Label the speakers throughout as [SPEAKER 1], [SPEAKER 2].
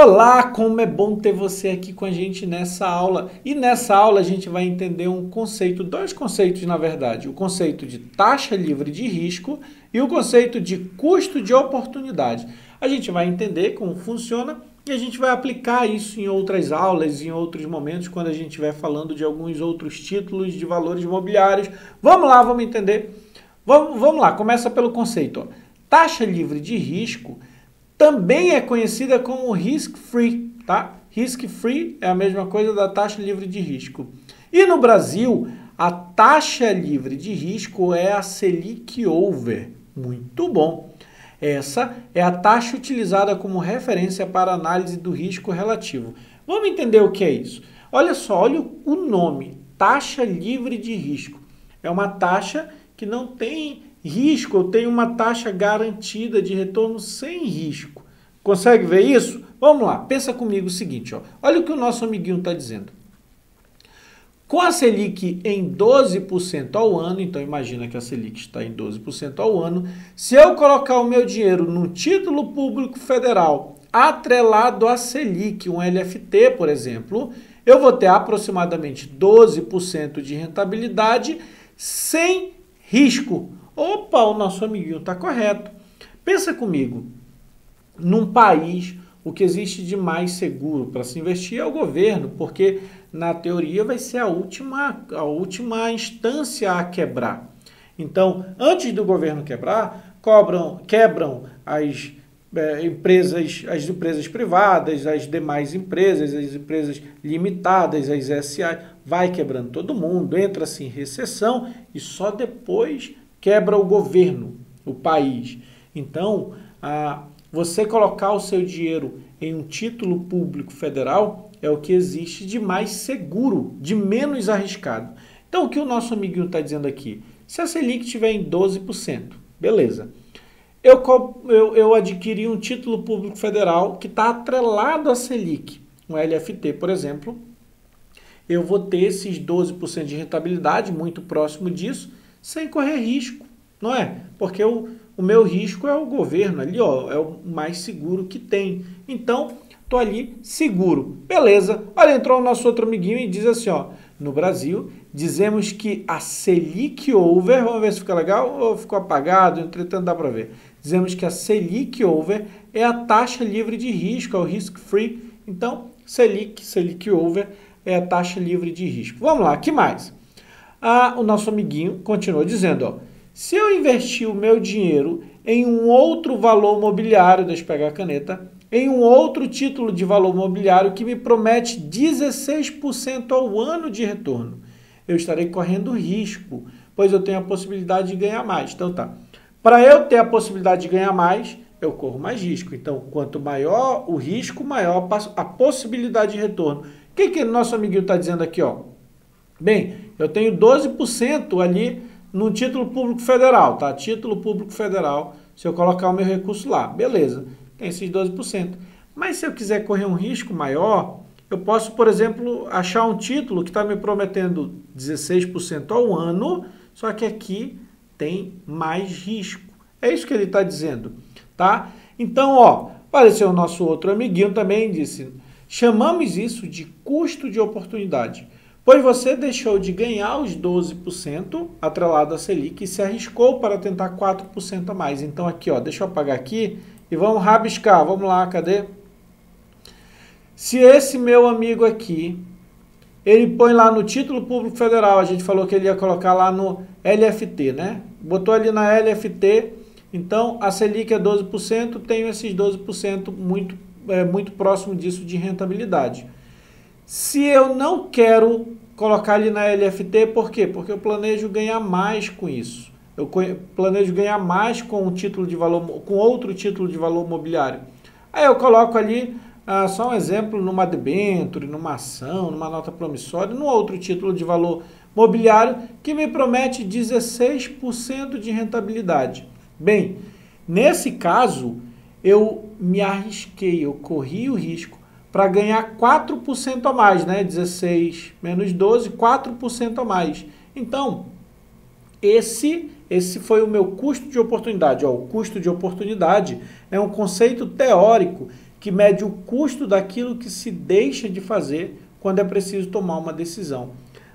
[SPEAKER 1] Olá, como é bom ter você aqui com a gente nessa aula. E nessa aula a gente vai entender um conceito, dois conceitos na verdade. O conceito de taxa livre de risco e o conceito de custo de oportunidade. A gente vai entender como funciona e a gente vai aplicar isso em outras aulas, em outros momentos, quando a gente estiver falando de alguns outros títulos de valores imobiliários. Vamos lá, vamos entender. Vamos lá, começa pelo conceito. Taxa livre de risco também é conhecida como risk-free, tá? Risk-free é a mesma coisa da taxa livre de risco. E no Brasil, a taxa livre de risco é a Selic Over. Muito bom. Essa é a taxa utilizada como referência para análise do risco relativo. Vamos entender o que é isso. Olha só, olha o nome, taxa livre de risco. É uma taxa que não tem risco, eu tenho uma taxa garantida de retorno sem risco. Consegue ver isso? Vamos lá, pensa comigo o seguinte, ó. Olha o que o nosso amiguinho está dizendo. Com a Selic em 12% ao ano, então imagina que a Selic está em 12% ao ano, se eu colocar o meu dinheiro num título público federal atrelado à Selic, um LFT, por exemplo, eu vou ter aproximadamente 12% de rentabilidade sem risco. Opa, o nosso amiguinho está correto. Pensa comigo, num país, o que existe de mais seguro para se investir é o governo, porque na teoria vai ser a última instância a quebrar. Então, antes do governo quebrar, quebram as empresas privadas, as demais empresas, as empresas limitadas, as SA, vai quebrando todo mundo, entra-se em recessão e só depois quebra o governo, o país. Então, você colocar o seu dinheiro em um título público federal é o que existe de mais seguro, de menos arriscado. Então, o que o nosso amiguinho está dizendo aqui? Se a Selic estiver em 12%, beleza. Eu adquiri um título público federal que está atrelado à Selic, um LFT, por exemplo. Eu vou ter esses 12% de rentabilidade, muito próximo disso, sem correr risco, não é? Porque o meu risco é o governo ali, ó, é o mais seguro que tem. Então, tô ali seguro. Beleza. Olha, entrou o nosso outro amiguinho e diz assim, ó, no Brasil, dizemos que a Selic Over, vamos ver se fica legal ou ficou apagado, entretanto dá para ver. Dizemos que a Selic Over é a taxa livre de risco, é o risk-free. Então, Selic Over é a taxa livre de risco. Vamos lá, que mais? O nosso amiguinho continuou dizendo, ó, se eu investir o meu dinheiro em um outro valor mobiliário, deixa eu pegar a caneta, em um outro título de valor mobiliário que me promete 16% ao ano de retorno, eu estarei correndo risco, pois eu tenho a possibilidade de ganhar mais. Então tá, para eu ter a possibilidade de ganhar mais, eu corro mais risco. Então, quanto maior o risco, maior a possibilidade de retorno. O que o nosso amiguinho está dizendo aqui, ó? Bem, eu tenho 12% ali no título público federal, tá? Título público federal, se eu colocar o meu recurso lá, beleza, tem esses 12%. Mas se eu quiser correr um risco maior, eu posso, por exemplo, achar um título que está me prometendo 16% ao ano, só que aqui tem mais risco. É isso que ele está dizendo, tá? Então, ó, apareceu o nosso outro amiguinho também, disse, chamamos isso de custo de oportunidade, pois você deixou de ganhar os 12% atrelado à Selic e se arriscou para tentar 4% a mais. Então aqui, ó, deixa eu apagar aqui e vamos rabiscar. Vamos lá, cadê? Se esse meu amigo aqui, ele põe lá no título público federal, a gente falou que ele ia colocar lá no LFT, né? Botou ali na LFT, então a Selic é 12%, tenho esses 12% muito próximo disso de rentabilidade. Se eu não quero colocar ali na LFT, por quê? Porque eu planejo ganhar mais com isso. Eu planejo ganhar mais com um título de valor, com outro título de valor mobiliário. Aí eu coloco ali, só um exemplo, numa debênture, numa ação, numa nota promissória, num outro título de valor mobiliário que me promete 16% de rentabilidade. Bem, nesse caso, eu me arrisquei, eu corri o risco para ganhar 4% a mais, né? 16 menos 12, 4% a mais. Então, esse foi o meu custo de oportunidade. Ó, o custo de oportunidade é um conceito teórico que mede o custo daquilo que se deixa de fazer quando é preciso tomar uma decisão.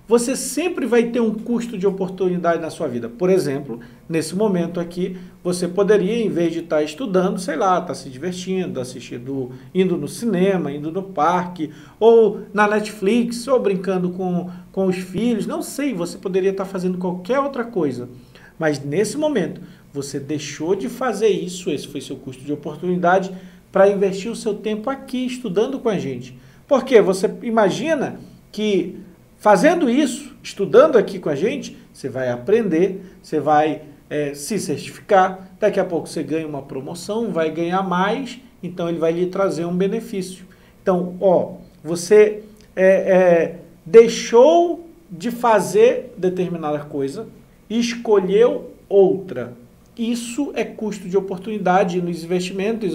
[SPEAKER 1] Você sempre vai ter um custo de oportunidade na sua vida. Por exemplo, nesse momento aqui, você poderia, em vez de estar estudando, sei lá, estar se divertindo, assistindo, indo no cinema, indo no parque, ou na Netflix, ou brincando com os filhos, não sei, você poderia estar fazendo qualquer outra coisa. Mas nesse momento, você deixou de fazer isso, esse foi seu custo de oportunidade, para investir o seu tempo aqui, estudando com a gente. Porque você imagina que fazendo isso, estudando aqui com a gente, você vai aprender, você vai se certificar, daqui a pouco você ganha uma promoção, vai ganhar mais, então ele vai lhe trazer um benefício. Então, você deixou de fazer determinada coisa e escolheu outra. Isso é custo de oportunidade nos investimentos.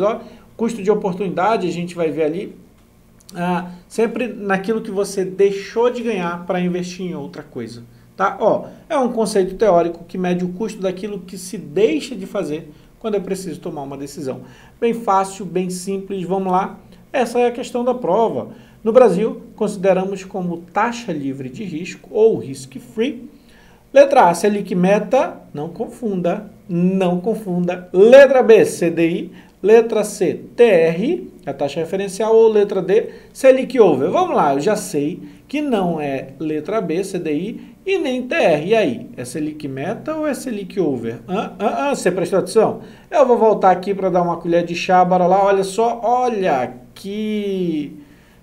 [SPEAKER 1] Custo de oportunidade, a gente vai ver ali, sempre naquilo que você deixou de ganhar para investir em outra coisa. Tá? É um conceito teórico que mede o custo daquilo que se deixa de fazer quando é preciso tomar uma decisão. Bem fácil, bem simples, vamos lá. Essa é a questão da prova. No Brasil, consideramos como taxa livre de risco ou risk-free. Letra A, Selic Meta, não confunda. Letra B, CDI. Letra C, TR, a taxa referencial, ou letra D, Selic Over. Vamos lá, eu já sei que não é letra B, CDI, e nem TR. E aí, é Selic Meta ou é Selic Over? Você prestou atenção? Eu vou voltar aqui para dar uma colher de chá, bora lá, olha só, olha aqui.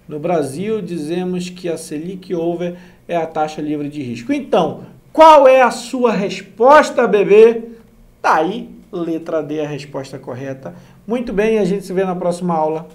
[SPEAKER 1] No Brasil, dizemos que a Selic Over é a taxa livre de risco. Então, qual é a sua resposta, bebê? Tá aí, letra D é a resposta correta. Muito bem, a gente se vê na próxima aula.